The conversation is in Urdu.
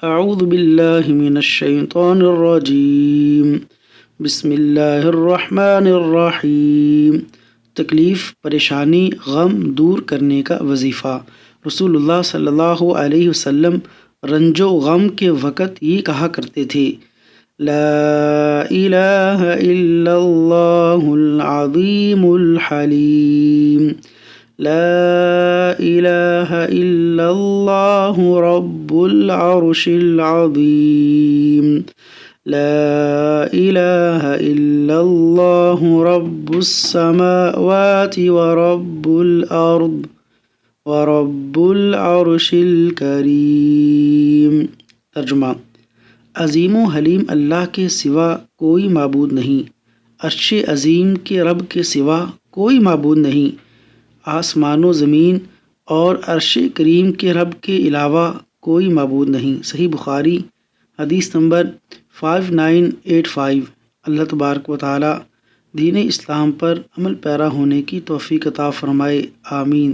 اعوذ باللہ من الشیطان الرجیم بسم اللہ الرحمن الرحیم۔ تکلیف، پریشانی، غم دور کرنے کا وظیفہ۔ رسول اللہ صلی اللہ علیہ وسلم رنج و غم کے وقت یہ کہا کرتے تھے: لا الہ الا اللہ العظیم الحلیم، لا الہ الا اللہ رب العرش العظیم، لا الہ الا اللہ رب السماوات ورب الارض ورب العرش الکریم۔ ترجمہ: عظیم و حلیم اللہ کے سوا کوئی معبود نہیں، عرش عظیم کے رب کے سوا کوئی معبود نہیں، آسمان و زمین اور عرش کریم کے رب کے علاوہ کوئی معبود نہیں۔ صحیح بخاری حدیث نمبر 5985۔ اللہ تبارک و تعالی دین اسلام پر عمل پیرا ہونے کی توفیق عطا فرمائے، آمین۔